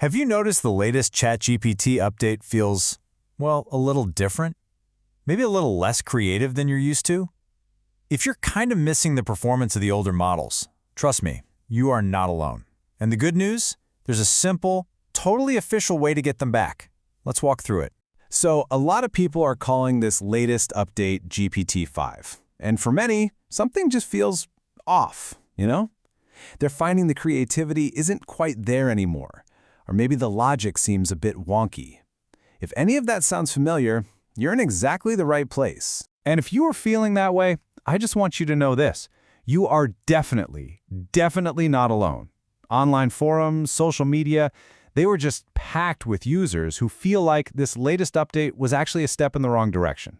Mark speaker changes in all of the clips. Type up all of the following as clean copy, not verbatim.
Speaker 1: Have you noticed the latest ChatGPT update feels, well, a little different? Maybe a little less creative than you're used to? If you're kind of missing the performance of the older models, trust me, you are not alone. And the good news? There's a simple, totally official way to get them back. Let's walk through it. So, a lot of people are calling this latest update GPT-5. And for many, something just feels off, you know? They're finding the creativity isn't quite there anymore. Or maybe the logic seems a bit wonky. If any of that sounds familiar, you're in exactly the right place. And if you are feeling that way, I just want you to know this. You are definitely not alone. Online forums, social media, they were just packed with users who feel like this latest update was actually a step in the wrong direction.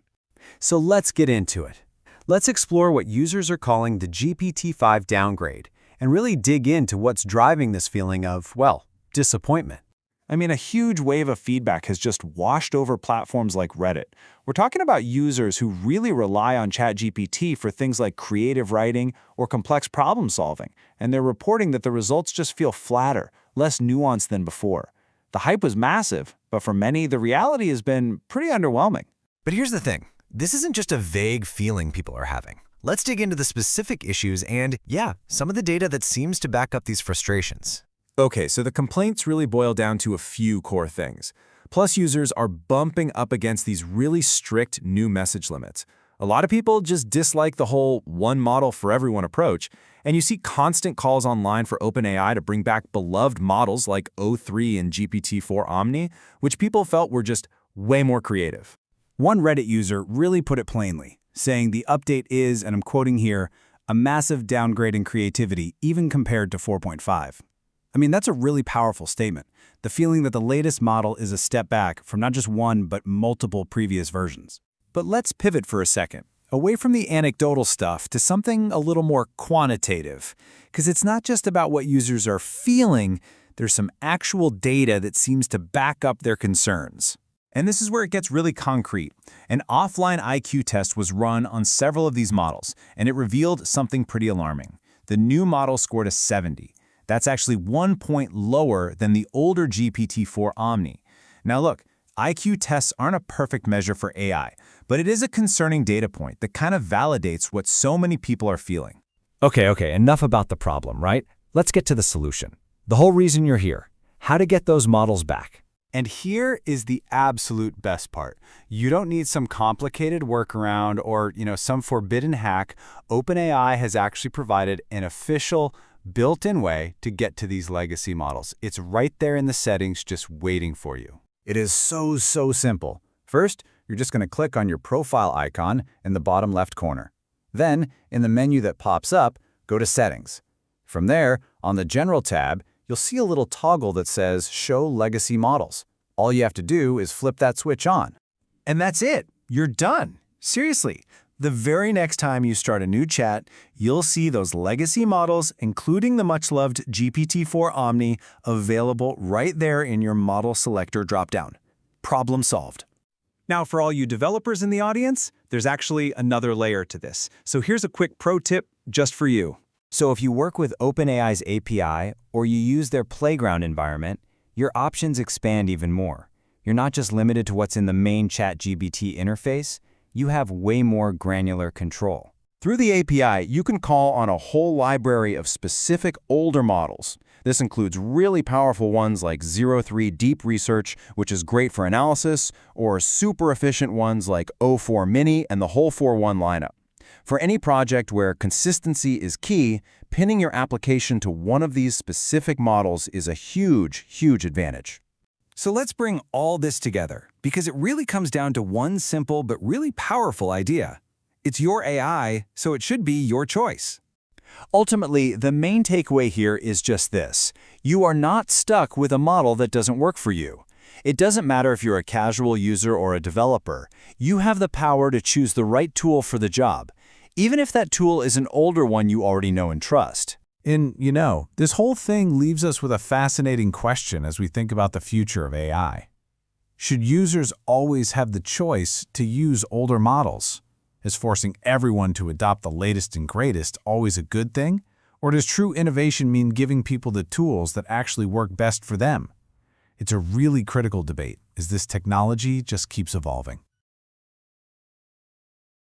Speaker 1: So let's get into it. Let's explore what users are calling the GPT-5 downgrade and really dig into what's driving this feeling of, well, disappointment.
Speaker 2: I mean, a huge wave of feedback has just washed over platforms like Reddit. We're talking about users who really rely on ChatGPT for things like creative writing or complex problem solving, and they're reporting that the results just feel flatter, less nuanced than before. The hype was massive, but for many, the reality has been pretty underwhelming.
Speaker 1: But here's the thing. This isn't just a vague feeling people are having. Let's dig into the specific issues and, yeah, some of the data that seems to back up these frustrations.
Speaker 2: Okay, so the complaints really boil down to a few core things. Plus, users are bumping up against these really strict new message limits. A lot of people just dislike the whole one model for everyone approach, and you see constant calls online for OpenAI to bring back beloved models like O3 and GPT-4 Omni, which people felt were just way more creative.
Speaker 3: One Reddit user really put it plainly, saying the update is, and I'm quoting here, a massive downgrade in creativity even compared to 4.5. I mean, that's a really powerful statement. The feeling that the latest model is a step back from not just one, but multiple previous versions. But let's pivot for a second, away from the anecdotal stuff to something a little more quantitative. Because it's not just about what users are feeling, there's some actual data that seems to back up their concerns. And this is where it gets really concrete. An offline IQ test was run on several of these models, and it revealed something pretty alarming. The new model scored a 70. That's actually 1 point lower than the older GPT-4 Omni. Now look, IQ tests aren't a perfect measure for AI, but it is a concerning data point that kind of validates what so many people are feeling.
Speaker 1: Okay, enough about the problem, right? Let's get to the solution. The whole reason you're here. How to get those models back.
Speaker 3: And here is the absolute best part. You don't need some complicated workaround or, some forbidden hack. OpenAI has actually provided an official, built-in way to get to these legacy models. It's right there in the settings, just waiting for you.
Speaker 1: It is so simple. First, you're just going to click on your profile icon in the bottom left corner. Then, in the menu that pops up, go to Settings. From there, on the General tab, you'll see a little toggle that says Show Legacy Models. All you have to do is flip that switch on.
Speaker 3: And that's it. You're done. Seriously. The very next time you start a new chat, you'll see those legacy models, including the much-loved GPT-4 Omni, available right there in your model selector dropdown. Problem solved. Now, for all you developers in the audience, there's actually another layer to this. So here's a quick pro tip just for you.
Speaker 1: So if you work with OpenAI's API or you use their playground environment, your options expand even more. You're not just limited to what's in the main ChatGPT interface, you have way more granular control.
Speaker 2: Through the API, you can call on a whole library of specific older models. This includes really powerful ones like O3 Deep Research, which is great for analysis, or super efficient ones like O4 Mini and the whole 4.1 lineup. For any project where consistency is key, pinning your application to one of these specific models is a huge advantage.
Speaker 3: So let's bring all this together, because it really comes down to one simple but really powerful idea. It's your AI, so it should be your choice.
Speaker 1: Ultimately, the main takeaway here is just this. You are not stuck with a model that doesn't work for you. It doesn't matter if you're a casual user or a developer. You have the power to choose the right tool for the job, even if that tool is an older one you already know and trust.
Speaker 3: And, this whole thing leaves us with a fascinating question as we think about the future of AI. Should users always have the choice to use older models? Is forcing everyone to adopt the latest and greatest always a good thing? Or does true innovation mean giving people the tools that actually work best for them?
Speaker 1: It's a really critical debate, as this technology just keeps evolving.